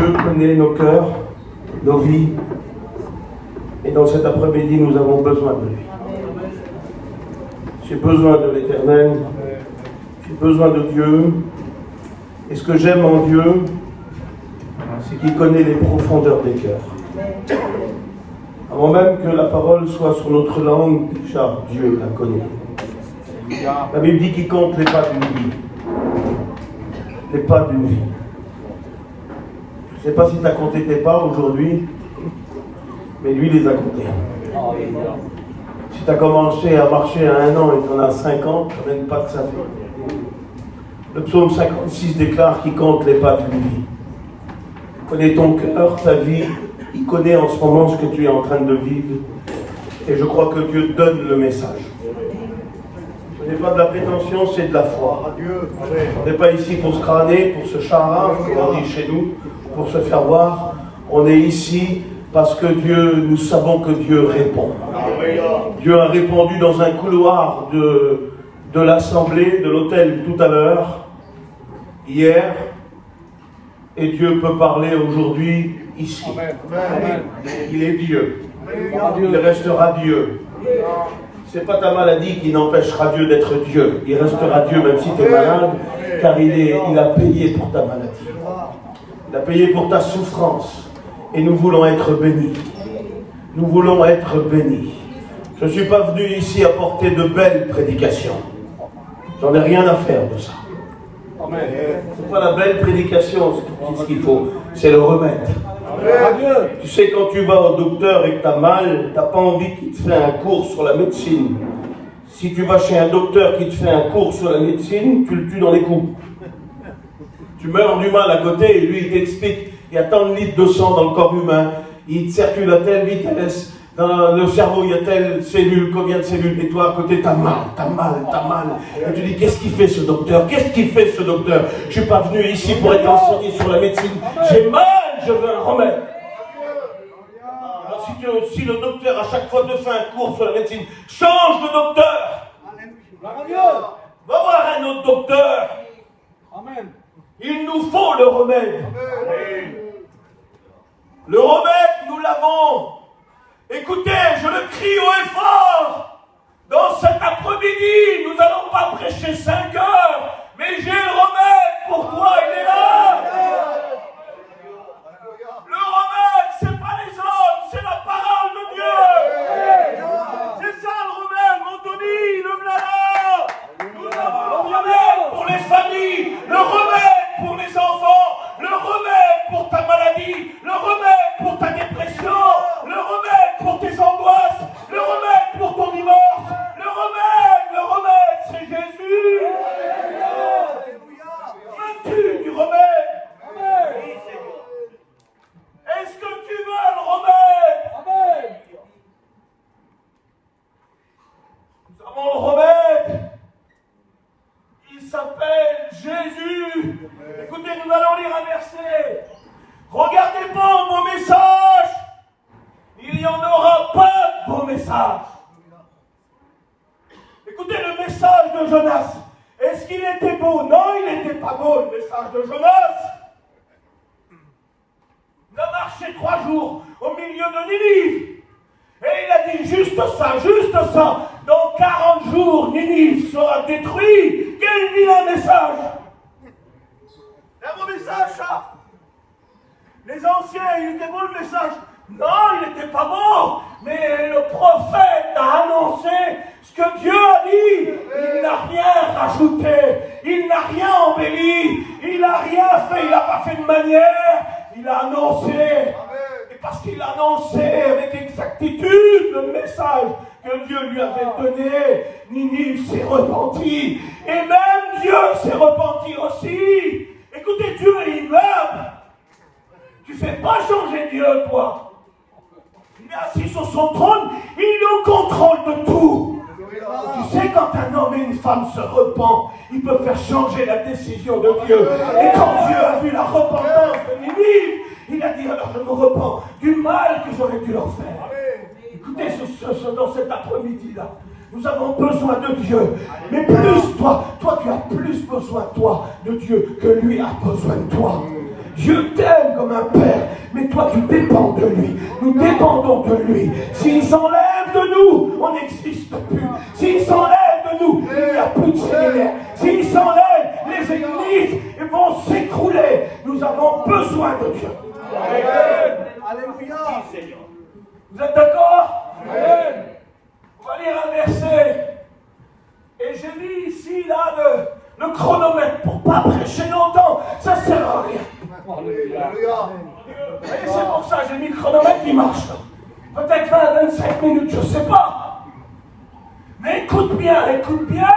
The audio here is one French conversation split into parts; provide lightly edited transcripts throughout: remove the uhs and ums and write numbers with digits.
Dieu connaît nos cœurs, nos vies. Et dans cet après-midi, nous avons besoin de lui. J'ai besoin de l'Éternel. J'ai besoin de Dieu. Et ce que j'aime en Dieu, c'est qu'il connaît les profondeurs des cœurs. Avant même que la parole soit sur notre langue, déjà Dieu la connaît. La Bible dit qu'il compte les pas d'une vie. Les pas d'une vie. Je ne sais pas si tu as compté tes pas aujourd'hui, mais lui les a comptés. Si tu as commencé à marcher à 1 an et tu en as 50, tu n'as même pas que ça fait. Le psaume 56 déclare qu'il compte les pas d'une vie. Il connaît ton cœur, ta vie. Il connaît en ce moment ce que tu es en train de vivre. Et je crois que Dieu donne le message. Ce n'est pas de la prétention, c'est de la foi. On n'est pas ici pour se crâner, pour se charrer, comme on dit chez nous, pour se faire voir. On est ici parce que Dieu, nous savons que Dieu répond. Dieu a répondu dans un couloir de l'assemblée, de l'hôtel tout à l'heure, hier. Et Dieu peut parler aujourd'hui ici. Il est Dieu. Il restera Dieu. C'est pas ta maladie qui n'empêchera Dieu d'être Dieu. Il restera Dieu même si tu es malade, car il a payé pour ta maladie. Il a payé pour ta souffrance. Et nous voulons être bénis. Nous voulons être bénis. Je ne suis pas venu ici apporter de belles prédications. J'en ai rien à faire de ça. C'est pas la belle prédication ce qu'il faut, c'est le remède. Amen. Tu sais, quand tu vas au docteur et que tu as mal, tu n'as pas envie qu'il te fait un cours sur la médecine. Si tu vas chez un docteur qui te fait un cours sur la médecine, tu le tues dans les coups. Tu meurs du mal à côté et lui il t'explique, il y a tant de litres de sang dans le corps humain, il te circule à telle vitesse, dans le cerveau il y a telle cellule, combien de cellules, et toi à côté t'as mal. Et tu dis, qu'est-ce qu'il fait ce docteur? Je ne suis pas venu ici pour être enseigné sur la médecine. J'ai mal, je veux un remède. Alors si le docteur à chaque fois te fait un cours sur la médecine, change de docteur. Va voir un autre docteur. Il nous faut le remède. Le remède, nous l'avons. Écoutez, je le crie haut et fort. Dans cet après-midi, nous n'allons pas prêcher 5 heures, mais j'ai le remède pour toi, il est là. Le remède, c'est pas les hommes, c'est la parole de Dieu. C'est ça le remède, mon Tony, le voilà. Nous avons le remède pour les familles, le remède pour les enfants, le remède pour ta maladie, le remède pour ta dépression, le remède pour tes angoisses, le remède pour ton divorce, le remède, c'est Jésus. Veux-tu du remède? Est-ce que tu veux le remède? Nous avons le remède. Il s'appelle Jésus. Écoutez, nous allons lire un verset. Regardez pas mon message. Il n'y en aura pas de beau message. Écoutez le message de Jonas. Est-ce qu'il était beau? Non, il n'était pas beau, le message de Jonas. Il a marché 3 jours au milieu de Ninive. Et il a dit juste ça. Dans 40 jours, Ninive sera détruit. Quel vilain message! C'est un beau message, ça. Les anciens, il était beau le message. Non, il n'était pas beau. Mais le prophète a annoncé ce que Dieu a dit. Il n'a rien rajouté. Il n'a rien embelli. Il n'a rien fait. Il n'a pas fait de manière. Il a annoncé. Et parce qu'il a annoncé avec exactitude le message que Dieu lui avait donné, Ninive s'est repenti. Et même Dieu s'est repenti aussi. Écoutez, Dieu est immeuble. Tu ne fais pas changer Dieu, toi. Il est assis sur son trône, il est au contrôle de tout. Tu sais, quand un homme et une femme se repent, il peut faire changer la décision de Dieu. Et quand Dieu a vu la repentance de Ninive, il a dit, alors je me repens du mal que j'aurais dû leur faire. Écoutez, dans cet après-midi-là, nous avons besoin de Dieu. Mais plus toi tu as plus besoin, toi, de Dieu que lui a besoin de toi. Dieu t'aime comme un père, mais toi tu dépends de lui. Nous dépendons de lui. S'il s'enlève de nous, on n'existe plus. S'il s'enlève de nous, il n'y a plus de séminaire. S'il s'enlève, les églises vont s'écrouler. Nous avons besoin de Dieu. Alléluia. Vous êtes d'accord? On va lire un verset. Et j'ai mis ici, là, le chronomètre pour ne pas prêcher longtemps. Ça ne sert à rien. Alléluia. Et c'est pour ça que j'ai mis le chronomètre qui marche. Peut-être 20-25 minutes, je ne sais pas. Mais écoute bien, écoute bien.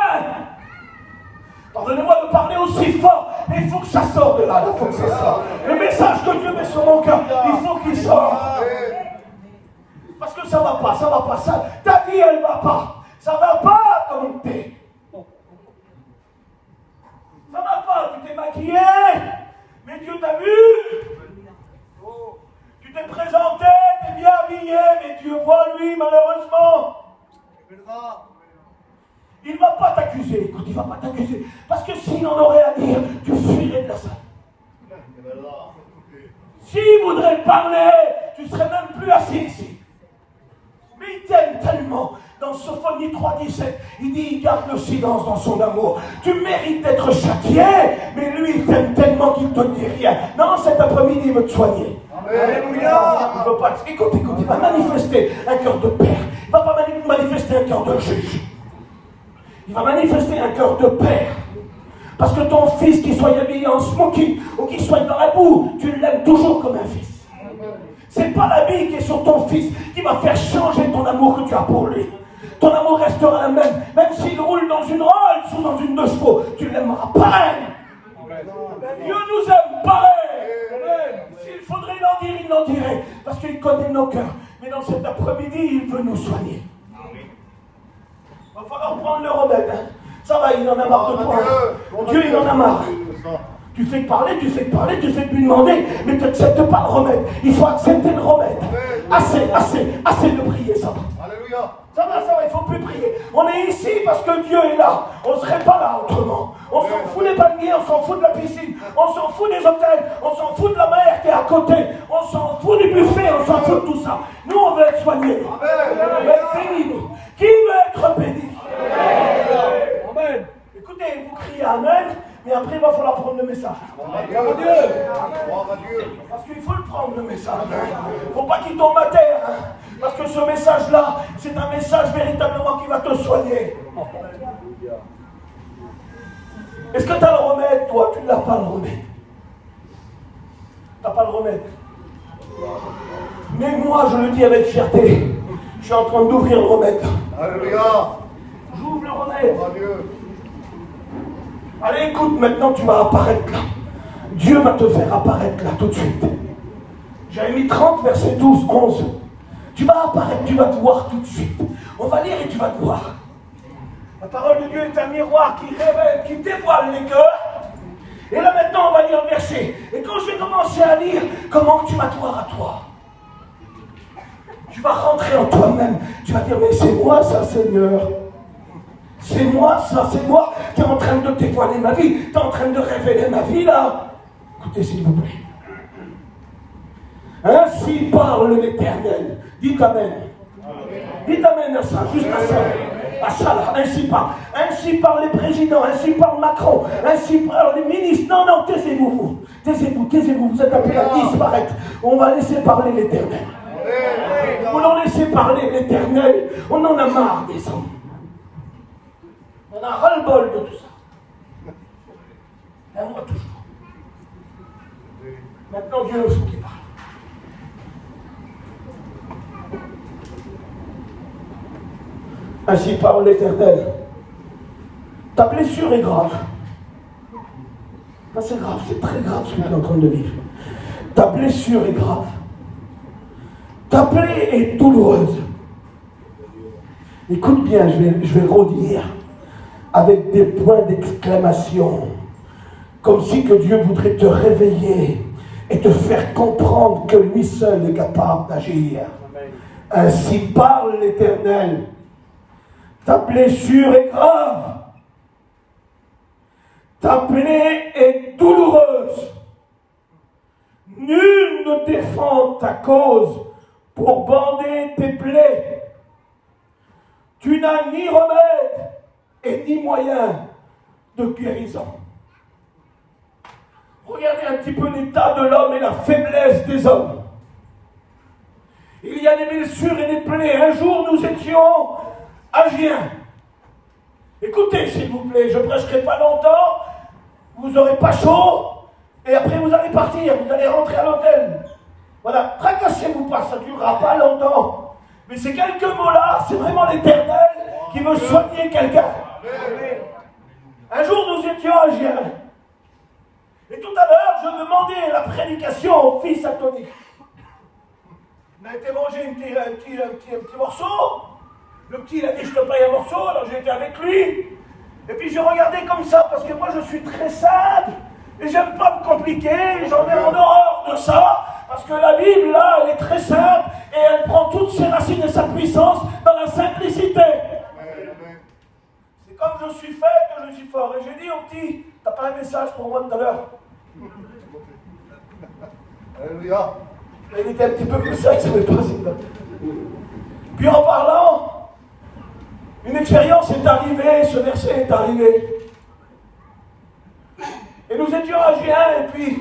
Pardonnez-moi de parler aussi fort, mais il faut que ça sorte de là, il faut que ça sorte. Le message que Dieu met sur mon cœur, il faut qu'il sorte. Parce que ça ne va pas, ça ne va pas. Ta vie, elle ne va pas. Ça ne va pas comme t'es. Ça ne va pas, tu t'es maquillé, mais Dieu t'a vu. Tu t'es présenté, tu es bien habillé, mais Dieu voit lui, malheureusement. Il ne va pas t'accuser, écoute, il ne va pas t'accuser. Parce que s'il en aurait à dire, tu fuirais de la salle. S'il voudrait parler, tu ne serais même plus assis ici. Mais il t'aime tellement. Dans Sophonie 3,17, il dit, il garde le silence dans son amour. Tu mérites d'être châtié, mais lui, il t'aime tellement qu'il ne te dit rien. Non, cet après-midi, il veut te soigner. Alléluia. Il veut pas. Écoute, il va manifester un cœur de père. Il ne va pas manifester un cœur de juge. Il va manifester un cœur de père. Parce que ton fils, qu'il soit habillé en smoking ou qu'il soit dans la boue, tu l'aimes toujours comme un fils. C'est pas l'habit qui est sur ton fils qui va faire changer ton amour que tu as pour lui. Ton amour restera le même. Même s'il roule dans une Rolls ou dans une 2 chevaux, tu l'aimeras pareil. Dieu nous aime pareil. S'il faudrait l'en dire, il l'en dirait. Parce qu'il connaît nos cœurs. Mais dans cet après-midi, il veut nous soigner. Il va falloir prendre le remède. Hein. Ça va, il en a marre de toi. Dieu, il en a marre. Tu fais que parler, tu fais que lui demander, mais tu n'acceptes pas le remède. Il faut accepter le remède. Assez de prier, ça va. Alléluia. Ça va, il ne faut plus prier. On est ici parce que Dieu est là. On ne serait pas là autrement. On s'en fout des palmiers, on s'en fout de la piscine, on s'en fout des hôtels, on s'en fout de la mer qui est à côté, on s'en fout du buffet, on s'en fout de tout ça. Nous, on veut être soignés. On veut être bénis, nous. Qui veut être béni? Amen. Écoutez, vous criez Amen, mais après il va falloir prendre le message. Gloire à Dieu. Parce qu'il faut le prendre le message. Il ne faut pas qu'il tombe à terre. Parce que ce message-là, c'est un message véritablement qui va te soigner. Est-ce que tu as le remède, toi? Tu ne l'as pas le remède. Tu n'as pas le remède. Mais moi, je le dis avec fierté, je suis en train d'ouvrir le remède. Alléluia. J'ouvre le remède. Gloire à Dieu. Allez, écoute, maintenant tu vas apparaître là. Dieu va te faire apparaître là tout de suite. J'avais mis 30, verset 12, 11. Tu vas apparaître, tu vas te voir tout de suite. On va lire et tu vas te voir. La parole de Dieu est un miroir qui révèle, qui dévoile les cœurs. Et là maintenant, on va lire le verset. Et quand je vais commencer à lire, comment tu vas te voir à toi? Tu vas rentrer en toi-même. Tu vas dire, mais c'est moi ça, Seigneur. C'est moi ça, c'est moi qui est en train de dévoiler ma vie. Tu es en train de révéler ma vie là. Écoutez s'il vous plaît. Ainsi parle l'Éternel. Dites Amen. Dites Amen à ça, juste à ça. À ça là, ainsi parle. Ainsi parlent les présidents, ainsi parle Macron, ainsi parlent les ministres. Non, taisez-vous, vous. Taisez-vous, vous êtes appelés à disparaître. On va laisser parler l'Éternel. Voulons laisser parler l'Éternel. On en a marre des hommes. On a ras-le-bol de tout ça. Et moi toujours. Maintenant, Dieu il faut qu'il parle. Ainsi parle l'Éternel. Ta blessure est grave. Ça, c'est grave, c'est très grave ce que tu es en train de vivre. Ta blessure est grave. Ta plaie est douloureuse. Écoute bien, je vais redire avec des points d'exclamation, comme si que Dieu voudrait te réveiller et te faire comprendre que lui seul est capable d'agir. Ainsi parle l'Éternel. Ta blessure est grave. Ta plaie est douloureuse. Nul ne défend ta cause pour bander tes plaies. Tu n'as ni remède et ni moyen de guérison. Regardez un petit peu l'état de l'homme et la faiblesse des hommes. Il y a des blessures et des plaies. Un jour, nous étions à Gien. Écoutez, s'il vous plaît, je ne prêcherai pas longtemps. Vous n'aurez pas chaud. Et après, vous allez partir. Vous allez rentrer à l'hôtel. Voilà, tracassez-vous pas, ça ne durera pas longtemps. Mais ces quelques mots-là, c'est vraiment l'Éternel qui veut soigner quelqu'un. Un jour, nous étions à Gien. Et tout à l'heure, je demandais la prédication au fils à Tony. On a été manger un petit morceau. Le petit, il a dit, je te paye un morceau. Alors j'ai été avec lui. Et puis je regardais comme ça, parce que moi, je suis très simple. Et j'aime pas me compliquer. J'en ai en horreur de ça. Parce que la Bible, là, elle est très simple. Et elle prend toutes ses racines et sa puissance dans la simplicité. C'est comme je suis faible que je suis fort. Et j'ai dit au petit, t'as pas un message pour moi tout à l'heure? Alléluia. Il était un petit peu comme ça, il ne savait pas. Puis en parlant, une expérience est arrivée, ce verset est arrivé. Et nous étions à Gien, et puis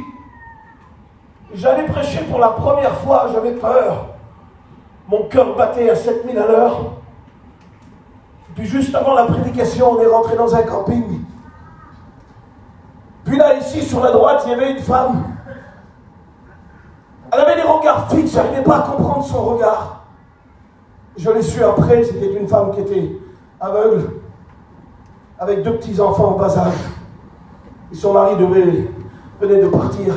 j'allais prêcher pour la première fois, j'avais peur. Mon cœur battait à 7000 à l'heure. Puis juste avant la prédication, on est rentré dans un camping. Puis là, ici, sur la droite, il y avait une femme. Elle avait des regards fixes, je n'arrivais pas à comprendre son regard. Je l'ai su après, c'était une femme qui était aveugle, avec 2 petits-enfants en bas âge. Et son mari venait de partir.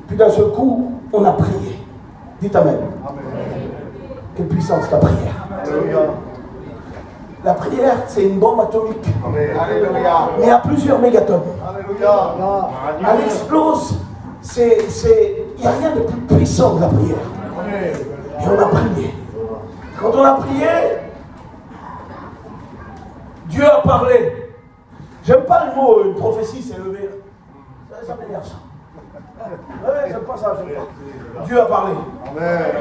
Puis d'un seul coup, on a prié. Dites Amen. Amen. Quelle puissance la prière. Alléluia. La prière, c'est une bombe atomique. Alléluia. Mais à plusieurs mégatonnes. Alléluia. Elle explose. Il n'y a rien de plus puissant que la prière. Et on a prié. Quand on a prié, Dieu a parlé. J'aime pas le mot une prophétie s'est levée. Ça m'énerve ça. Ouais, j'aime pas ça, j'aime pas. Dieu a parlé.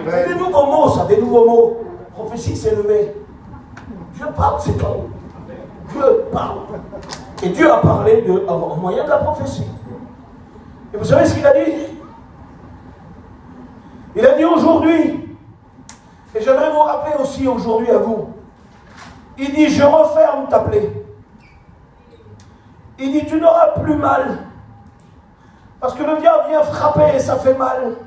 C'est des nouveaux mots, ça, des nouveaux mots. Prophétie s'est levée. Dieu parle, c'est tout. Dieu parle. Et Dieu a parlé au moyen de la prophétie. Et vous savez ce qu'il a dit? Il a dit aujourd'hui, et j'aimerais vous rappeler aussi aujourd'hui à vous, il dit, je referme ta plaie. Il dit, tu n'auras plus mal. Parce que le diable vient frapper et ça fait mal.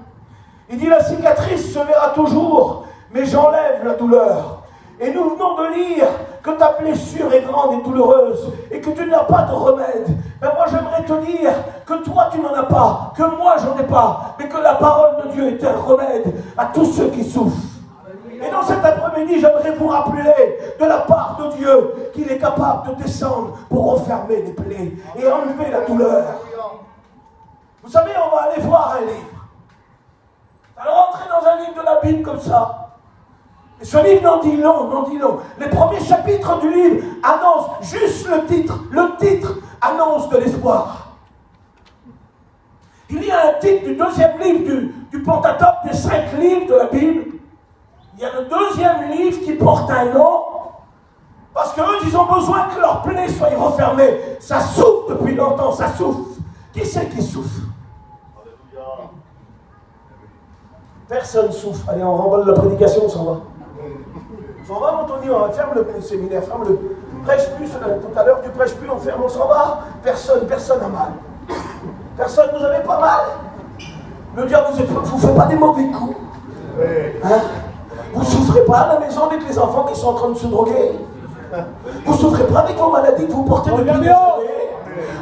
Il dit, la cicatrice se verra toujours, mais j'enlève la douleur. Et nous venons de lire que ta blessure est grande et douloureuse et que tu n'as pas de remède. Mais moi j'aimerais te dire que toi tu n'en as pas, que moi j'en ai pas, mais que la parole de Dieu est un remède à tous ceux qui souffrent. Et dans cet après-midi, j'aimerais vous rappeler de la part de Dieu qu'il est capable de descendre pour refermer les plaies et enlever la douleur. Vous savez, on va aller voir un livre. Alors entrez dans un livre de la Bible comme ça. Et ce livre n'en dit long, n'en dit long. Les premiers chapitres du livre annoncent juste le titre. Le titre annonce de l'espoir. Il y a un titre du 2e livre du Pentateuque, des 5 livres de la Bible. Il y a le 2e livre qui porte un nom. Parce qu'eux, ils ont besoin que leurs plaies soient refermées. Ça souffre depuis longtemps, ça souffre. Qui c'est qui souffre? Personne souffre. Allez, on remballe la prédication, on s'en va. On s'en va, mon Tony, on ferme le séminaire, ferme-le. Prêche plus, tout à l'heure, tu prêches plus, on ferme, on s'en va. Personne n'a mal. Personne, vous avez pas mal. Le diable vous fait pas des mauvais coups. Hein? Vous souffrez pas à la maison avec les enfants qui sont en train de se droguer. Vous souffrez pas avec vos maladies que vous portez depuis des années.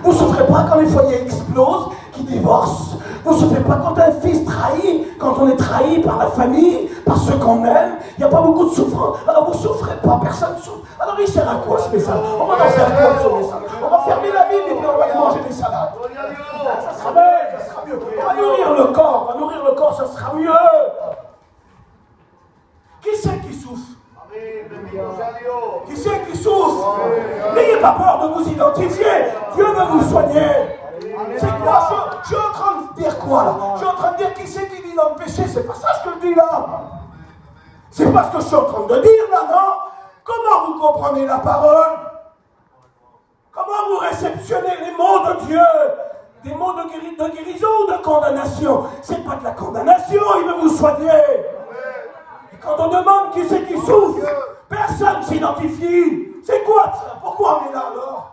Vous souffrez pas quand les foyers explosent, qui divorcent. Vous ne souffrez pas quand un fils trahit, quand on est trahi par la famille, par ceux qu'on aime. Il n'y a pas beaucoup de souffrance. Alors vous ne souffrez pas, personne ne souffre. Alors il sert à quoi ce message? On va en faire quoi de ce message? On va fermer la Bible et puis on va aller manger des salades. Ça sera mieux, ça sera mieux. On va nourrir le corps, ça sera mieux. Qui c'est qui souffre? Qui c'est qui souffre? N'ayez pas peur de vous identifier. Dieu veut vous soigner. C'est quoi? Je suis en train de dire quoi là? Je suis en train de dire qui c'est qui vit dans le péché, c'est pas ça ce que je dis là. C'est pas ce que je suis en train de dire là, non? Comment vous comprenez la parole? Comment vous réceptionnez les mots de Dieu? Des mots de guérison ou de condamnation? C'est pas de la condamnation, il veut vous soigner. Et quand on demande qui c'est qui souffre, personne ne s'identifie. C'est quoi ça? Pourquoi on est là alors?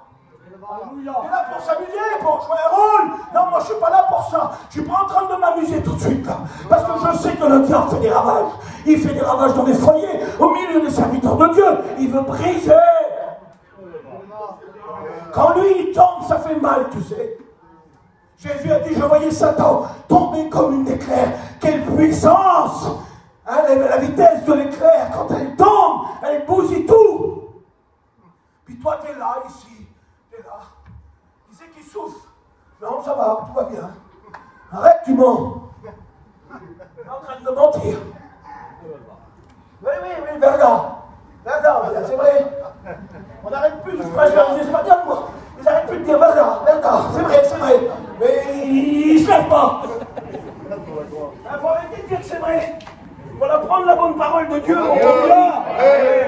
On est là pour s'amuser, pour jouer un rôle. Non, moi je suis pas là pour ça. Je suis pas en train de m'amuser tout de suite là. Parce que je sais que le diable fait des ravages. Il fait des ravages dans les foyers, au milieu des serviteurs de Dieu. Il veut briser. Quand lui il tombe, ça fait mal, tu sais. Jésus a dit, je voyais Satan tomber comme une éclair. Quelle puissance! Hein, la vitesse de l'éclair, quand elle tombe, elle bousille tout. Puis toi, t'es là, ici. T'es là. Qui c'est qui souffre? Non, ça va, tout va bien. Arrête, tu mens. Tu es en train de mentir. Oui, Verda, c'est vrai. On n'arrête plus de prêcher les Espagnols, moi. Ils n'arrêtent plus de dire Verda, c'est vrai. Mais ils ne se lèvent pas. Il faut arrêter de dire que c'est vrai. Voilà, prendre la bonne parole de Dieu, mon Dieu.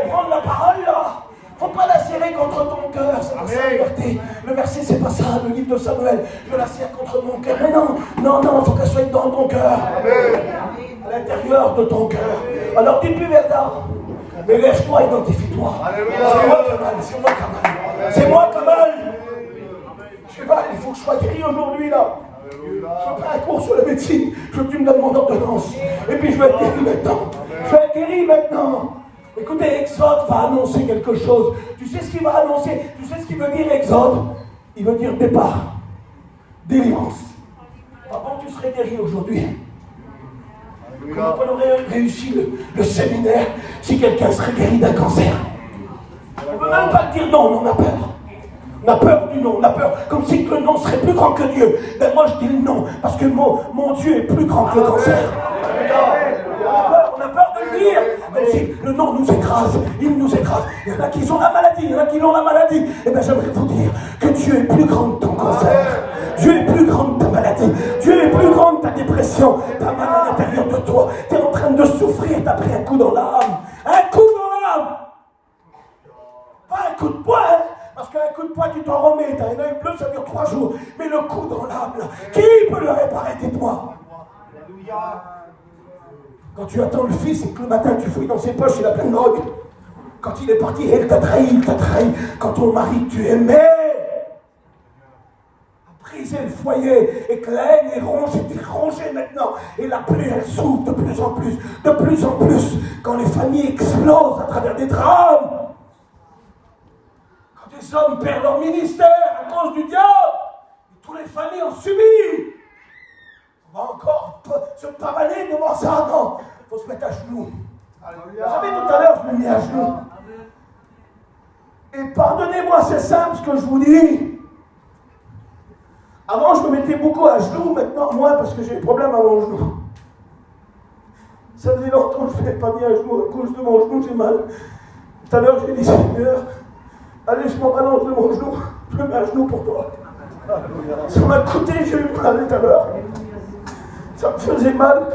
Prendre la parole, là. Faut pas la serrer contre ton cœur, c'est pas ça la liberté. Le verset, c'est pas ça, le livre de Samuel. Je la serre contre mon cœur. Mais non, faut qu'elle soit dans ton cœur. À l'intérieur de ton cœur. Alors dis plus Verda. Mais lève-toi, identifie-toi. C'est moi, Kamal. Je sais pas, il faut que je sois guéri aujourd'hui, là. Je fais un cours sur la médecine. Je veux que tu me donnes mon ordonnance. Et puis je vais être guéri maintenant. Écoutez, Exode va annoncer quelque chose. Tu sais ce qu'il va annoncer? Tu sais ce qu'il veut dire, Exode? Il veut dire départ, délivrance. Ah bon, tu serais guéri aujourd'hui? Comment on aurait réussi le séminaire si quelqu'un serait guéri d'un cancer? On ne peut même pas dire non, on a peur. On a peur du non, on a peur, comme si le non serait plus grand que Dieu. Ben moi je dis le non, parce que mon Dieu est plus grand que le cancer. On a peur de le dire, même si le non nous écrase, il nous écrase. Il y en a qui ont la maladie, il y en a qui ont la maladie. Eh bien j'aimerais vous dire que Dieu est plus grand que ton cancer. Dieu est plus grand que ta maladie. Dieu est plus grand que ta dépression. Ta mal à l'intérieur de toi. Tu es en train de souffrir, tu as pris un coup dans l'âme. Un coup dans l'âme. Pas un coup de poing, hein. Parce qu'un coup de poing, tu t'en remets, t'as un œil bleu, ça dure 3 jours. Mais le coup dans l'âme, là, qui peut le réparer, dis-toi? Quand tu attends le fils et que le matin tu fouilles dans ses poches, il a plein de drogue. Quand il est parti, il t'a trahi. Quand ton mari que tu aimais a brisé le foyer et que la haine est rongée, t'es rongé maintenant. Et la plaie, elle s'ouvre de plus en plus. Quand les familles explosent à travers des drames. Les hommes perdent leur ministère à cause du diable. Et toutes les familles ont subi. On va encore se pavaner devant ça. Non, il faut se mettre à genoux. Vous savez, tout à l'heure, je me mis à genoux. Et pardonnez-moi, c'est simple ce que je vous dis. Avant, je me mettais beaucoup à genoux. Maintenant, moins, parce que j'ai des problèmes à mon genou. Ça faisait longtemps que je ne m'étais pas mis à genoux. À cause de mon genou, j'ai mal. Tout à l'heure, j'ai dit, Seigneur, allez, je m'en balance de mon genou, je me mets à genoux pour toi. Ça m'a coûté, j'ai eu mal tout à l'heure. Ça me faisait mal,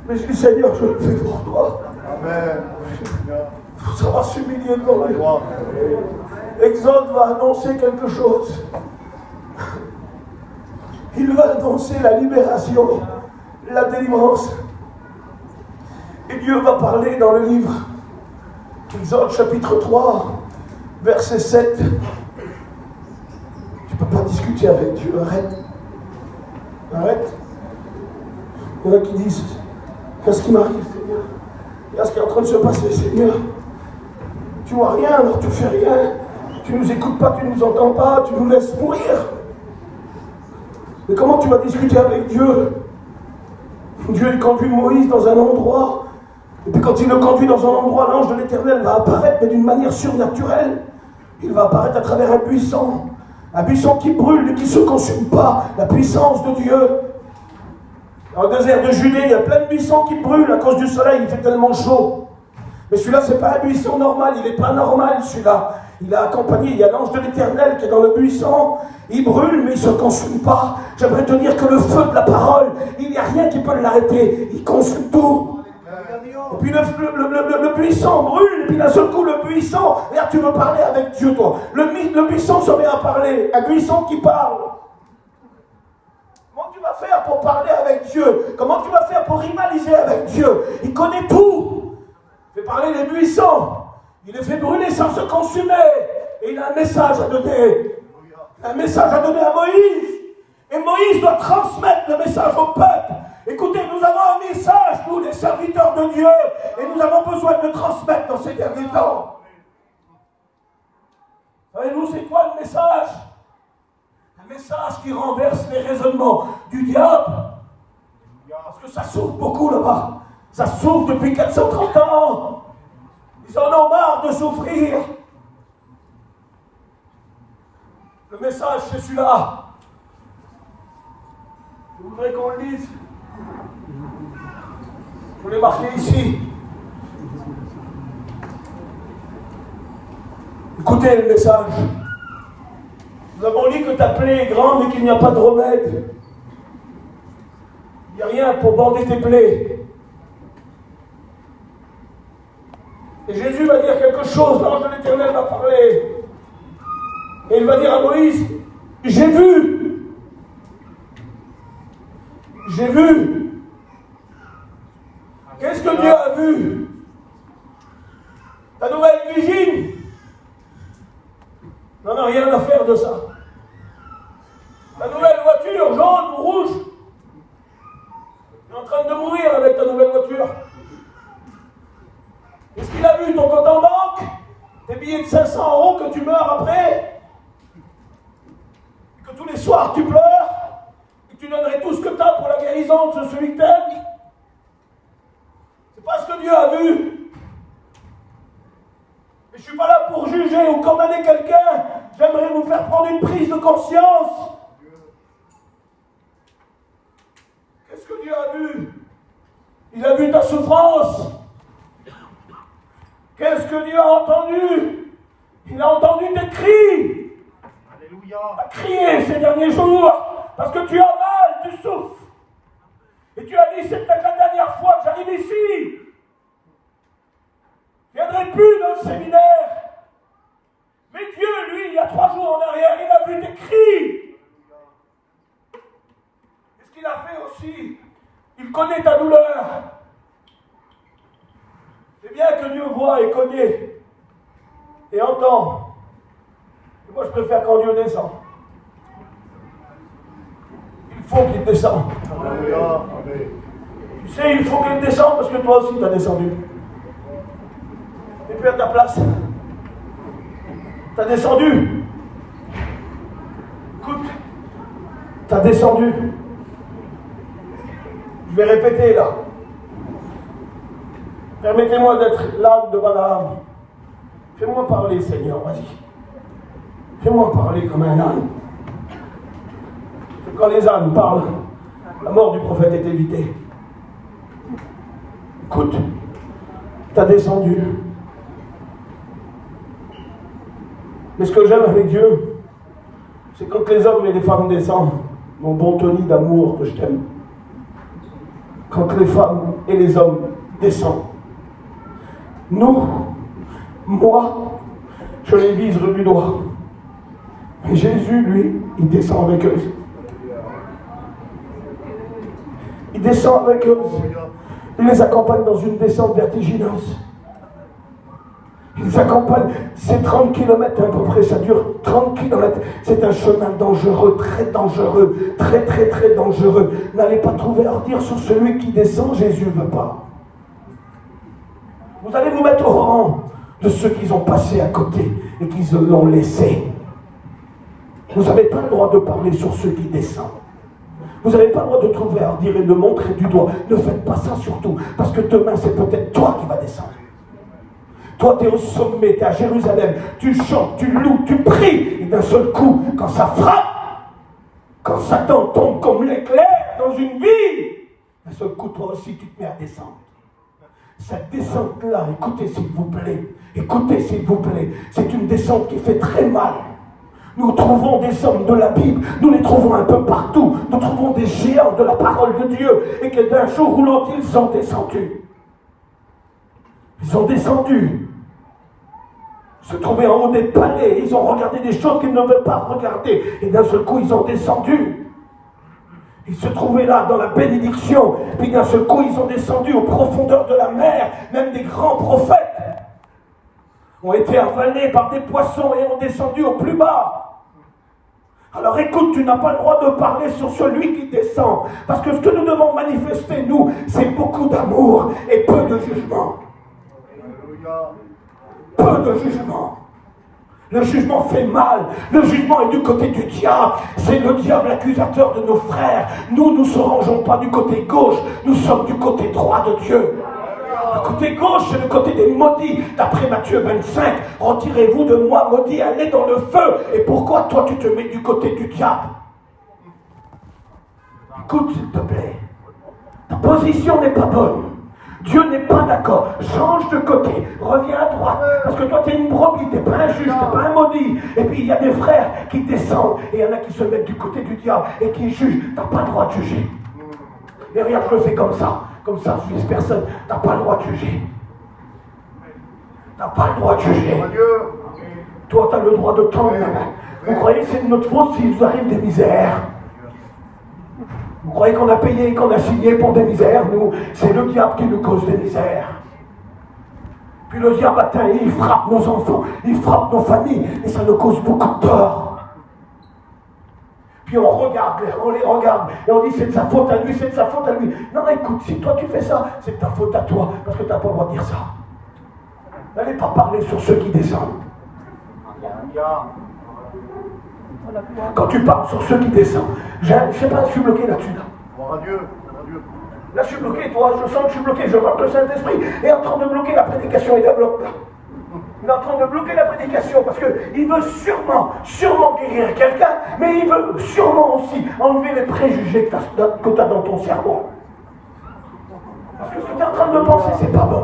mais je dis, Seigneur, je le fais pour toi. Amen. Il faut savoir s'humilier devant lui. Exode va annoncer quelque chose. Il va annoncer la libération, la délivrance. Et Dieu va parler dans le livre Exode chapitre 3. Verset 7. Tu ne peux pas discuter avec Dieu. Arrête. Il y en a qui disent, qu'est-ce qui m'arrive, Seigneur? Qu'est-ce qui est en train de se passer, Seigneur? Tu vois rien, alors tu fais rien. Tu nous écoutes pas, tu nous entends pas, tu nous laisses mourir. Mais comment tu vas discuter avec Dieu? Dieu, il conduit Moïse dans un endroit. Et puis quand il le conduit dans un endroit, l'ange de l'Éternel va apparaître, mais d'une manière surnaturelle. Il va apparaître à travers un buisson qui brûle et qui ne se consume pas, la puissance de Dieu. Dans le désert de Judée, il y a plein de buissons qui brûlent à cause du soleil, il fait tellement chaud. Mais celui-là, c'est pas un buisson normal, il n'est pas normal celui-là. Il est accompagné, il y a l'ange de l'Éternel qui est dans le buisson. Il brûle, mais il ne se consume pas. J'aimerais te dire que le feu de la parole, il n'y a rien qui peut l'arrêter. Il consume tout. Et puis le buisson brûle, et puis d'un seul coup, le buisson, et là, tu veux parler avec Dieu, toi. Le buisson se met à parler. Un buisson qui parle. Comment tu vas faire pour parler avec Dieu? Comment tu vas faire pour rivaliser avec Dieu? Il connaît tout. Il fait parler les buissons. Il les fait brûler sans se consumer. Et il a un message à donner. Un message à donner à Moïse. Et Moïse doit transmettre le message au peuple. Écoutez, nous avons un message, nous les serviteurs de Dieu. Et nous avons besoin de le transmettre dans ces derniers temps. Savez-vous c'est quoi le message? Un message qui renverse les raisonnements du diable. Parce que ça souffre beaucoup là-bas. Ça souffre depuis 430 ans. Ils en ont marre de souffrir. Le message, c'est celui-là. Je voudrais qu'on le lise. Je l'ai marqué ici. Écoutez le message. Nous avons dit que ta plaie est grande et qu'il n'y a pas de remède. Il n'y a rien pour bander tes plaies. Et Jésus va dire quelque chose, l'ange de l'Éternel va parler. Et il va dire à Moïse, j'ai vu. J'ai vu. Qu'est-ce que Dieu a vu? Ta nouvelle cuisine? N'en a rien à faire de ça. Ta nouvelle voiture, jaune ou rouge? Tu es en train de mourir avec ta nouvelle voiture. Est-ce qu'il a vu ton compte en banque? Tes billets de 500 € que tu meurs après? Que tous les soirs tu pleures? Et tu donnerais tout ce que tu as pour la guérison de celui que t'aimes? C'est pas ce que Dieu a vu. Mais je ne suis pas là pour juger ou condamner quelqu'un. J'aimerais vous faire prendre une prise de conscience. Qu'est-ce que Dieu a vu? Il a vu ta souffrance. Qu'est-ce que Dieu a entendu? Il a entendu tes cris. Alléluia. Tu as crié ces derniers jours parce que tu as mal, tu souffres. Et tu as dit, c'est peut-être la dernière fois que j'arrive ici. Je ne viendrai plus dans le séminaire. Mais Dieu, lui, il y a 3 jours en arrière, il a vu tes cris. Et ce qu'il a fait aussi, il connaît ta douleur. C'est bien que Dieu voit et connaît et entend. Et moi, je préfère quand Dieu descend. Il faut qu'il descende. Tu sais, il faut qu'il descende parce que toi aussi, tu as descendu. Et puis à ta place, tu as descendu. Écoute, tu as descendu. Je vais répéter là. Permettez-moi d'être l'âme de Balaam. Fais-moi parler, Seigneur, vas-y. Fais-moi parler comme un âne. Quand les ânes parlent, la mort du prophète est évitée. Écoute, tu as descendu. Mais ce que j'aime avec Dieu, c'est quand les hommes et les femmes descendent, mon bon Tony d'amour que je t'aime. Quand les femmes et les hommes descendent. Nous, moi, je les vise du doigt. Mais Jésus, lui, il descend avec eux. Il descend avec eux. Il les accompagne dans une descente vertigineuse. Il les accompagne. C'est 30 km à peu près, ça dure 30 km. C'est un chemin dangereux, très dangereux, très très très dangereux. N'allez pas trouver à redire sur celui qui descend, Jésus ne veut pas. Vous allez vous mettre au rang de ceux qui ont passé à côté et qui l'ont laissé. Vous n'avez pas le droit de parler sur ceux qui descendent. Vous n'avez pas le droit de trouver à redire et de montrer du doigt. Ne faites pas ça surtout, parce que demain c'est peut-être toi qui vas descendre. Toi tu es au sommet, tu es à Jérusalem, tu chantes, tu loues, tu pries, et d'un seul coup, quand ça frappe, quand Satan tombe comme l'éclair dans une vie, d'un seul coup toi aussi tu te mets à descendre. Cette descente-là, écoutez s'il vous plaît, c'est une descente qui fait très mal. Nous trouvons des hommes de la Bible, nous les trouvons un peu partout, nous trouvons des géants de la parole de Dieu, et que d'un jour ou l'autre, ils ont descendu. Ils ont descendu, se trouvaient en haut des palais, ils ont regardé des choses qu'ils ne veulent pas regarder, et d'un seul coup, ils ont descendu. Ils se trouvaient là dans la bénédiction, puis d'un seul coup, ils ont descendu aux profondeurs de la mer, même des grands prophètes ont été avalés par des poissons et ont descendu au plus bas. Alors écoute, tu n'as pas le droit de parler sur celui qui descend, parce que ce que nous devons manifester, nous, c'est beaucoup d'amour et peu de jugement. Peu de jugement. Le jugement fait mal. Le jugement est du côté du diable. C'est le diable accusateur de nos frères. Nous ne se rangeons pas du côté gauche. Nous sommes du côté droit de Dieu. Le côté gauche, c'est le côté des maudits. D'après Matthieu 25, retirez-vous de moi, maudits, allez dans le feu. Et pourquoi toi tu te mets du côté du diable? Écoute, s'il te plaît. Ta position n'est pas bonne. Dieu n'est pas d'accord. Change de côté. Reviens à droite. Parce que toi, tu es une brebis. Tu n'es pas un juge. Tu n'es pas un maudit. Et puis, il y a des frères qui descendent. Et il y en a qui se mettent du côté du diable et qui jugent. Tu n'as pas le droit de juger. Et regarde, je le fais comme ça. Comme ça, je vise personne. Tu n'as pas le droit de juger. Tu n'as pas le droit de juger. Toi, tu as le droit de tendre la main. Vous croyez que c'est de notre faute s'il nous arrive des misères? Vous croyez qu'on a payé et qu'on a signé pour des misères? Nous, c'est le diable qui nous cause des misères. Puis le diable atteint, il frappe nos enfants, il frappe nos familles, et ça nous cause beaucoup de tort. Puis on les regarde, et on dit c'est de sa faute à lui, c'est de sa faute à lui. Non, écoute, si toi tu fais ça, c'est de ta faute à toi, parce que tu n'as pas le droit de dire ça. N'allez pas parler sur ceux qui descendent. Quand tu parles sur ceux qui descendent, je ne sais pas, je suis bloqué là-dessus. Gloire à Dieu. Là, je suis bloqué, toi, je sens que je suis bloqué. Je vois que le Saint-Esprit est en train de bloquer la prédication. Il la bloque là. Il est en train de bloquer la prédication parce qu'il veut sûrement guérir quelqu'un, mais il veut sûrement aussi enlever les préjugés que tu as dans ton cerveau. Parce que ce que tu es en train de penser, c'est pas bon.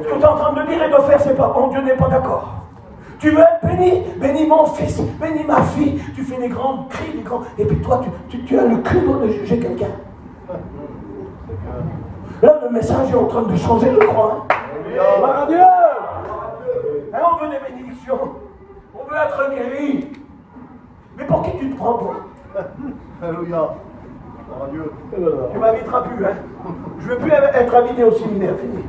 Ce que tu es en train de dire et de faire, c'est pas bon. Dieu n'est pas d'accord. Tu veux être béni? Bénis mon fils, bénis ma fille. Tu fais des grands cris, des grands... Et puis toi, tu as le culot de juger quelqu'un. Là, le message est en train de changer, je crois. Gloire à Dieu! Hein, on veut des bénédictions. On veut être guéri. Mais pour qui tu te prends, toi? Alléluia. Gloire à Dieu. Tu m'inviteras plus, hein? Je ne veux plus être invité au séminaire, fini.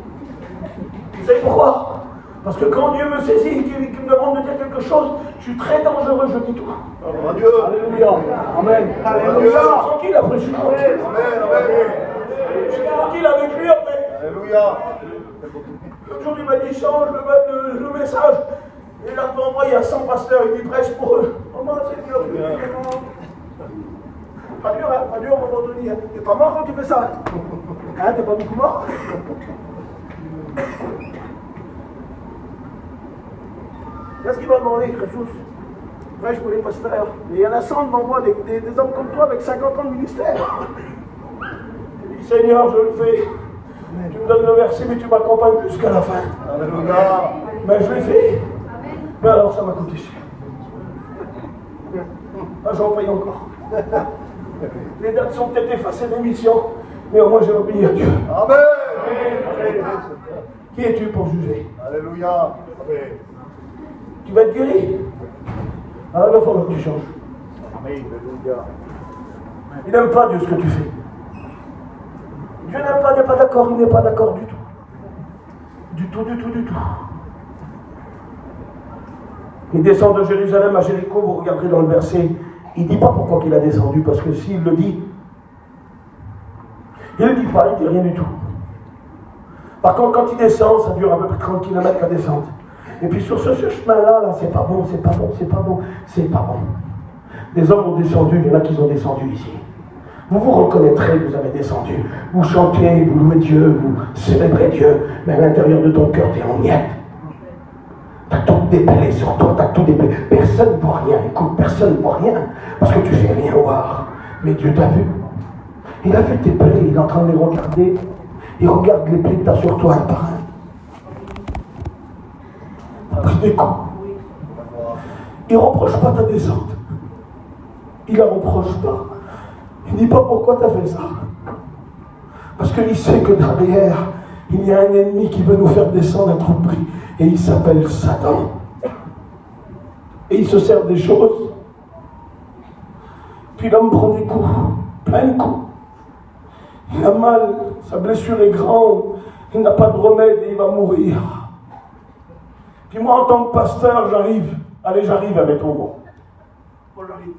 Vous savez pourquoi? Parce que quand Dieu me saisit et qu'il me demande de dire quelque chose, je suis très dangereux, je dis tout. Gloire à Dieu. Alléluia. Amen. Alléluia. Je suis tranquille après, je suis tranquille. Amen. Je suis tranquille avec lui après. Alléluia. L'autre jour, il m'a dit change le message. Et là devant moi, il y a 100 pasteurs, il dit prêche pour eux. Comment c'est dur? Pas dur, hein? Pas dur, à un moment donné. T'es pas mort quand tu fais ça? Hein? T'es pas beaucoup mort? Qu'est-ce qu'il m'a demandé, Crésus? Prêche pour les pasteurs. Et il y en a 100 devant moi, des hommes comme toi avec 50 ans de ministère. Je dis, Seigneur, je le fais. Tu me donnes le verset, mais tu m'accompagnes jusqu'à la fin. Alléluia. Mais je l'ai fait. Mais alors, ça m'a coûté cher. Ah, j'en paye encore. Les dates sont peut-être effacées d'émission, mais au moins j'ai obéi à Dieu. Amen. Qui es-tu pour juger? Alléluia. Tu vas être guéri. Alors il va falloir que tu changes. Amen. Alléluia. Il n'aime pas Dieu ce que tu fais. Dieu n'aime pas, il n'est pas d'accord, il n'est pas d'accord du tout. Du tout. Il descend de Jérusalem à Jéricho, vous regarderez dans le verset, il ne dit pas pourquoi il a descendu, parce que s'il le dit, il ne le dit pas, il ne dit rien du tout. Par contre, quand il descend, ça dure à peu près 30 km la descente. Et puis sur ce chemin-là, là, c'est pas bon. Des hommes ont descendu, il y en a qui ont descendu ici. Vous vous reconnaîtrez, vous avez descendu. Vous chantez, vous louez Dieu, vous célébrez Dieu, mais à l'intérieur de ton cœur, tu es en miette. Tu as tout dépellé sur toi, tu as tout dépellé. Personne ne voit rien, écoute, personne ne voit rien, parce que tu ne fais rien voir. Mais Dieu t'a vu. Il a vu tes plaies, il est en train de les regarder. Il regarde les plis que tu as sur toi un par un. Tu as pris des coups. Il ne reproche pas ta descente. Il ne la reproche pas. Il ne dit pas pourquoi tu as fait ça. Parce qu'il sait que derrière, il y a un ennemi qui veut nous faire descendre à tout prix. Et il s'appelle Satan. Et il se sert des choses. Puis l'homme prend des coups, plein de coups. Il a mal, sa blessure est grande, il n'a pas de remède et il va mourir. Puis moi, en tant que pasteur, j'arrive à mettre au mot. Moi, j'arrive.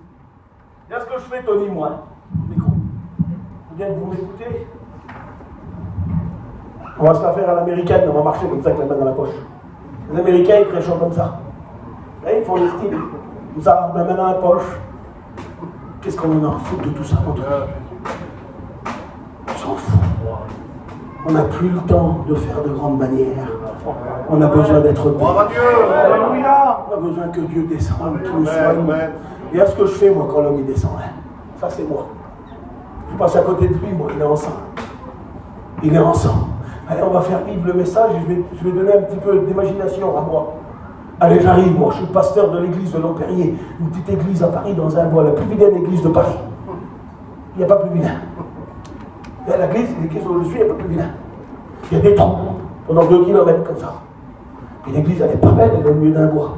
Il y a ce que je fais, Tony, moi. Micro. Bien que vous m'écoutez. On va se la faire à l'américaine, on va marcher comme ça avec la main dans la poche. Les Américains, ils prêchent comme ça. Et ils font les styles. Comme ça, la main dans la poche. Qu'est-ce qu'on en a à foutre de tout ça, mon Dieu? On s'en fout. On n'a plus le temps de faire de grandes manières. On a besoin d'être béni. On a besoin que Dieu descende, qu'il nous soigne. Et à ce que je fais, moi, quand l'homme il descend, hein, ça c'est moi. Je passe à côté de lui, moi, il est ensemble. Il est ensemble. Allez, on va faire vivre le message et je vais donner un petit peu d'imagination à moi. Allez, j'arrive, moi, je suis le pasteur de l'église de Longperrier, une petite église à Paris, dans un bois, la plus vilaine église de Paris. Il n'y a pas plus vilain. Il y a l'église où je suis, il n'y a pas plus vilain. Il y a des trous, pendant 2 kilomètres comme ça. Puis l'église, elle n'est pas belle, elle est au milieu d'un bois.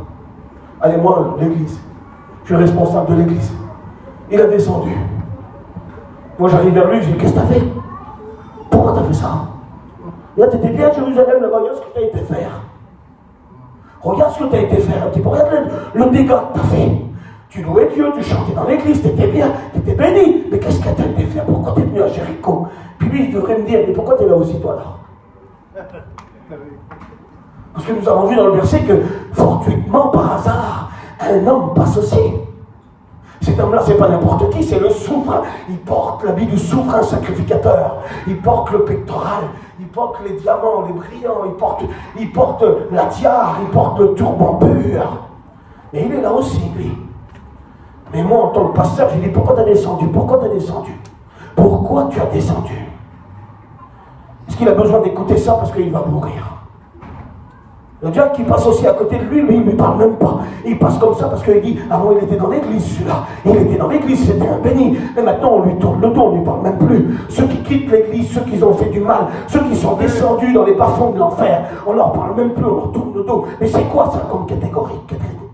Allez, moi, l'église, je suis responsable de l'église. Il a descendu. Moi, j'arrive vers lui, je dis, qu'est-ce que t'as fait? Pourquoi t'as fait ça? Là, t'étais bien à Jérusalem, là-bas, regarde ce que t'as été faire. Regarde ce que tu as été faire un petit peu. Regarde le dégât que tu as fait. Tu louais Dieu, tu chantais dans l'église, tu étais bien, tu étais béni. Mais qu'est-ce que tu as été faire? Pourquoi tu es venu à Jéricho? Puis lui, il devrait me dire, mais pourquoi tu es là aussi, toi, là? Parce que nous avons vu dans le verset que, fortuitement, par hasard, un homme passe aussi. Cet homme-là, c'est pas n'importe qui, c'est le souverain. Il porte l'habit du souverain sacrificateur. Il porte le pectoral. Il porte les diamants, les brillants. Il porte la tiare. Il porte le turban pur. Mais il est là aussi, lui. Mais moi, en tant que pasteur, j'ai dit, pourquoi tu as descendu? Pourquoi tu as descendu? Pourquoi tu as descendu? Est-ce qu'il a besoin d'écouter ça parce qu'il va mourir? Le diable qui passe aussi à côté de lui, il ne lui parle même pas. Il passe comme ça parce qu'il dit, avant il était dans l'église celui-là. Il était dans l'église, c'était un béni. Mais maintenant on lui tourne le dos, on ne lui parle même plus. Ceux qui quittent l'église, ceux qui ont fait du mal, ceux qui sont descendus dans les bas-fonds de l'enfer, on ne leur parle même plus, on leur tourne le dos. Mais c'est quoi ça comme catégorie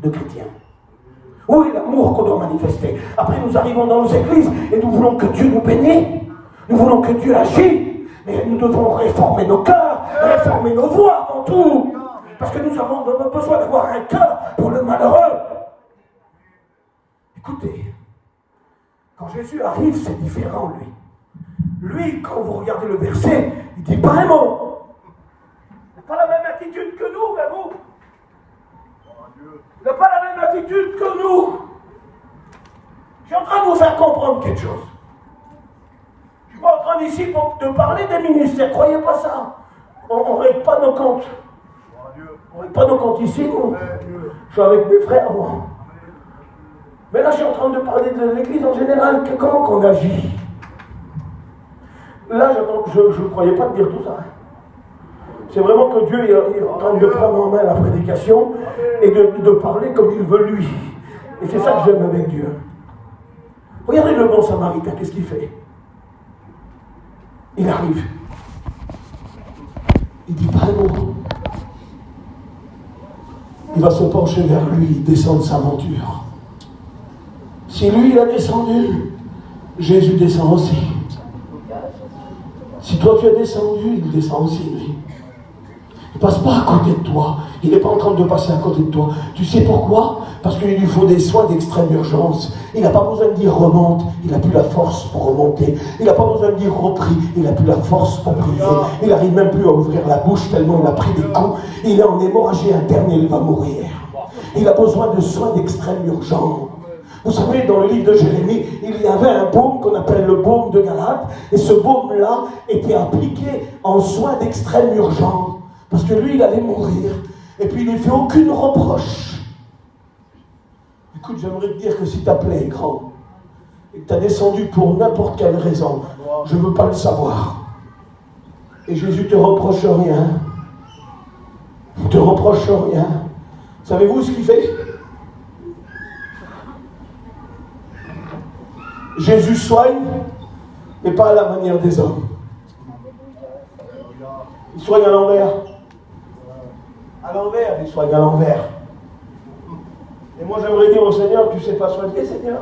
de chrétiens? Où est l'amour qu'on doit manifester? Après nous arrivons dans nos églises et nous voulons que Dieu nous bénisse. Nous voulons que Dieu agisse. Mais nous devons réformer nos cœurs, réformer nos voix avant tout. Parce que nous avons besoin d'avoir un cœur pour le malheureux. Écoutez, quand Jésus arrive, c'est différent, lui. Lui, quand vous regardez le verset, il dit pas un mot. Il n'a pas la même attitude que nous, mais vous. Il n'a pas la même attitude que nous. Je suis en train de vous faire comprendre quelque chose. Je ne suis pas en train ici de parler des ministères, croyez pas ça. On ne règle pas nos comptes. On n'est pas nos comptes ici, nous. Je suis avec mes frères, moi. Mais là, je suis en train de parler de l'église en général. Comment qu'on agit? Là, je ne croyais pas te dire tout ça. C'est vraiment que Dieu est en train de prendre en main la prédication et de parler comme il veut lui. Et c'est ça que j'aime avec Dieu. Regardez le bon samaritain, qu'est-ce qu'il fait? Il arrive. Il dit pas un mot. Il va se pencher vers lui, il descend de sa monture. Si lui, il a descendu, Jésus descend aussi. Si toi, tu as descendu, il descend aussi, lui. Il ne passe pas à côté de toi. Il n'est pas en train de passer à côté de toi. Tu sais pourquoi? Parce qu'il lui faut des soins d'extrême urgence. Il n'a pas besoin de dire remonte, il n'a plus la force pour remonter. Il n'a pas besoin de dire reprie, il n'a plus la force pour prier. Il n'arrive même plus à ouvrir la bouche tellement il a pris des coups. Il est en hémorragie interne et il va mourir. Il a besoin de soins d'extrême urgence. Vous savez, dans le livre de Jérémie, il y avait un baume qu'on appelle le baume de Galate. Et ce baume-là était appliqué en soins d'extrême urgence. Parce que lui, il allait mourir. Et puis, il ne fait aucune reproche. Écoute, j'aimerais te dire que si ta plaie est grande, et que tu as descendu pour n'importe quelle raison, je ne veux pas le savoir. Et Jésus ne te reproche rien. Il ne te reproche rien. Savez-vous ce qu'il fait? Jésus soigne, mais pas à la manière des hommes. Il soigne à l'envers. À l'envers, il soigne à l'envers. Et moi j'aimerais dire au Seigneur, tu ne sais pas soigner, Seigneur.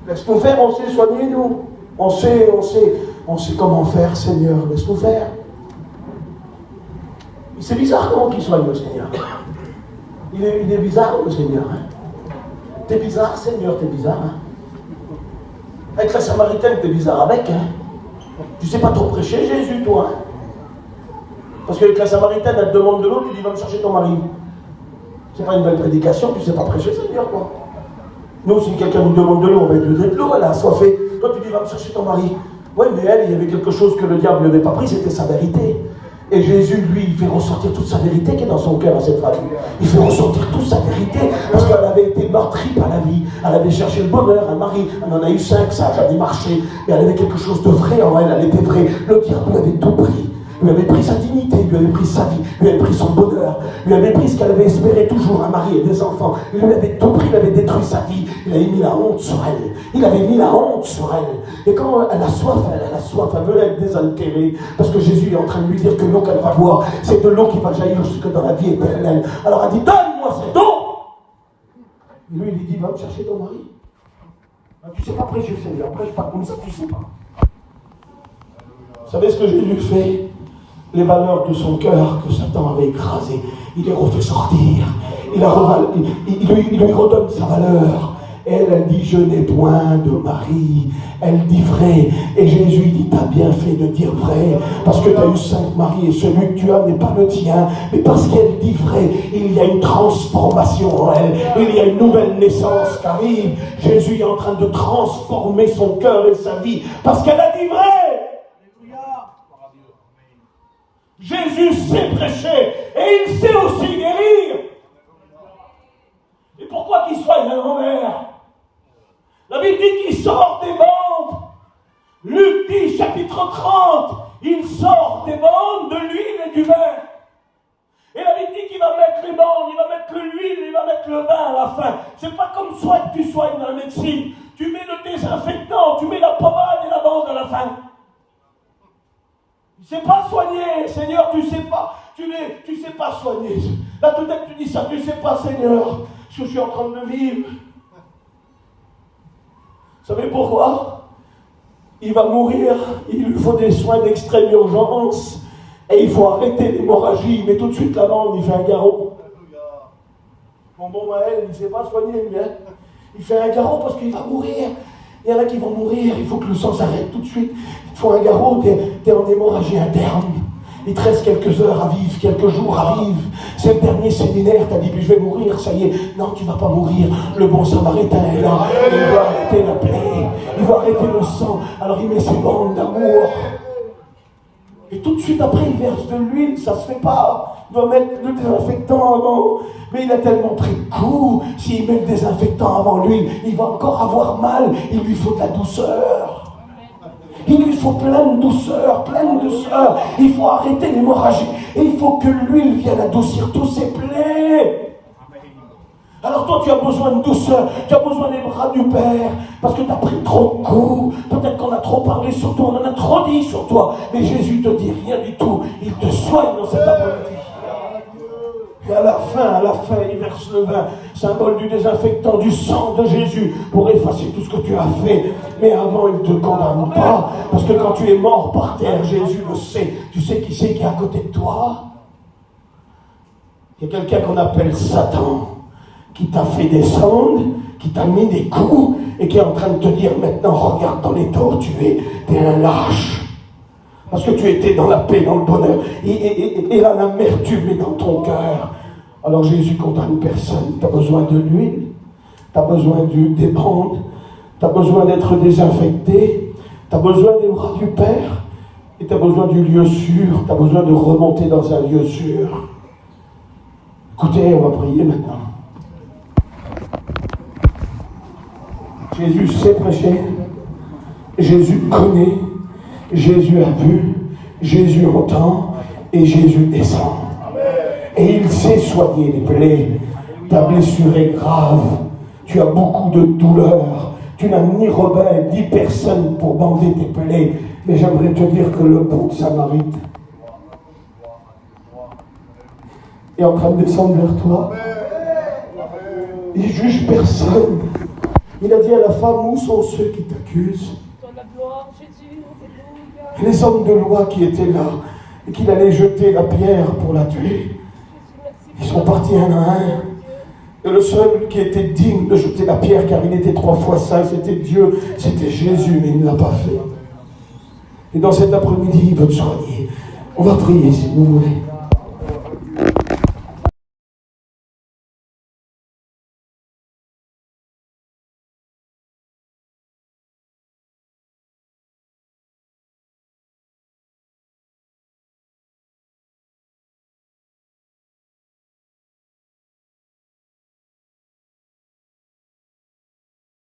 Laisse-nous faire, on sait soigner, nous. On sait comment faire, Seigneur. Laisse-nous faire. C'est bizarre comment il soigne le Seigneur. Il est bizarre le Seigneur. Hein? T'es bizarre, Seigneur, t'es bizarre. Hein? Avec la Samaritaine, t'es bizarre avec. Hein? Tu sais pas trop prêcher, Jésus, toi. Hein? Parce qu'avec la Samaritaine, elle te demande de l'eau, tu dis va me chercher ton mari. C'est pas une belle prédication, tu sais pas prêcher, Seigneur, quoi. Nous, si quelqu'un nous demande de l'eau, on va lui donner de l'eau, elle a assoiffé. Toi, tu dis va me chercher ton mari. Oui, mais elle, il y avait quelque chose que le diable n'avait pas pris, c'était sa vérité. Et Jésus, lui, il fait ressortir toute sa vérité qui est dans son cœur à cette femme. Il fait ressortir toute sa vérité parce qu'elle avait été meurtrie par la vie. Elle avait cherché le bonheur, un mari. Elle en a eu 5, ça n'a jamais marché. Mais elle avait quelque chose de vrai en elle, elle était vraie. Le diable lui avait tout pris. Lui avait pris sa dignité, lui avait pris sa vie, lui avait pris son bonheur, lui avait pris ce qu'elle avait espéré toujours, un mari et des enfants. Il lui avait tout pris, il avait détruit sa vie. Il avait mis la honte sur elle. Il avait mis la honte sur elle. Et quand elle a soif, elle veut être désaltérée. Parce que Jésus est en train de lui dire que l'eau qu'elle va boire, c'est de l'eau qui va jaillir jusque dans la vie éternelle. Alors elle dit, donne-moi cette eau. Et lui, il lui dit, va me chercher ton mari. Ben, tu sais pas prêcher, Seigneur, prêche pas comme ça, tu sais pas. Vous savez ce que Jésus fait? Les valeurs de son cœur que Satan avait écrasées, il les refait sortir. Il lui redonne sa valeur. Elle dit, je n'ai point de mari. Elle dit vrai. Et Jésus dit, t'as bien fait de dire vrai. Parce que tu as eu 5 maris et celui que tu as n'est pas le tien. Mais parce qu'elle dit vrai, il y a une transformation en elle. Il y a une nouvelle naissance qui arrive. Jésus est en train de transformer son cœur et sa vie. Parce qu'elle a dit vrai. Jésus sait prêcher et il sait aussi guérir. Et pourquoi qu'il soigne à l'envers? La Bible dit qu'il sort des bandes. Luc dit, chapitre 30, il sort des bandes de l'huile et du vin. Et la Bible dit qu'il va mettre les bandes, il va mettre l'huile, il va mettre le vin à la fin. C'est pas comme soit que tu soignes dans la médecine. Tu mets le désinfectant, tu mets la pommade et la bande à la fin. Tu ne sais pas soigner, Seigneur, tu ne sais pas. Tu sais pas soigner. Là, tout à l'heure, tu dis ça, tu ne sais pas, Seigneur, ce que je suis en train de vivre. Vous savez pourquoi? Il va mourir, il lui faut des soins d'extrême urgence, et il faut arrêter l'hémorragie. Mais tout de suite, la bande, il fait un garrot. Mon bon Maël, il ne sait pas soigner, lui, hein. Il fait un garrot parce qu'il va mourir. Il y en a qui vont mourir, il faut que le sang s'arrête tout de suite. Il te faut un garrot, t'es en hémorragie interne. Il te reste quelques heures à vivre, quelques jours à vivre. C'est le dernier séminaire, t'as dit, je vais mourir, ça y est. Non, tu ne vas pas mourir. Le bon samaritain est là. Il va arrêter la plaie. Il va arrêter le sang. Alors il met ses bandes d'amour. Et tout de suite après, il verse de l'huile, ça se fait pas. Il doit mettre le désinfectant avant. Mais il a tellement pris de coups. S'il met le désinfectant avant l'huile, il va encore avoir mal. Il lui faut de la douceur. Il lui faut plein de douceur, plein de douceur. Il faut arrêter l'hémorragie. Et il faut que l'huile vienne adoucir tous ses plaies. Alors toi, tu as besoin de douceur. Tu as besoin des bras du Père. Parce que tu as pris trop de coups. Peut-être qu'on a trop parlé sur toi. On en a trop dit sur toi. Mais Jésus te dit rien du tout. Il te soigne dans cet après-midi. Et à la fin, il verse le vin, symbole du désinfectant, du sang de Jésus, pour effacer tout ce que tu as fait. Mais avant, il ne te condamne pas, parce que quand tu es mort par terre, Jésus le sait. Tu sais qui c'est qui est à côté de toi? Il y a quelqu'un qu'on appelle Satan, qui t'a fait descendre, qui t'a mis des coups, et qui est en train de te dire maintenant, regarde dans l'état où tu es, t'es un lâche. Parce que tu étais dans la paix, dans le bonheur. Et là, l'amertume est dans ton cœur. Alors Jésus condamne personne. Tu as besoin de l'huile. Tu as besoin des bandes. Tu as besoin d'être désinfecté. Tu as besoin des bras du Père. Et tu as besoin du lieu sûr. Tu as besoin de remonter dans un lieu sûr. Écoutez, on va prier maintenant. Jésus sait prêcher. Jésus connaît. Jésus a vu, Jésus entend et Jésus descend. Et il sait soigner les plaies. Ta blessure est grave. Tu as beaucoup de douleur. Tu n'as ni Robin ni personne pour bander tes plaies. Mais j'aimerais te dire que le bon Samarite est en train de descendre vers toi. Il ne juge personne. Il a dit à la femme, où sont ceux qui t'accusent? Les hommes de loi qui étaient là et qu'il allait jeter la pierre pour la tuer, ils sont partis un à un. Et le seul qui était digne de jeter la pierre, car il était 3 fois saint, c'était Dieu, c'était Jésus, mais il ne l'a pas fait. Et dans cet après-midi, il veut te soigner. On va prier si vous voulez.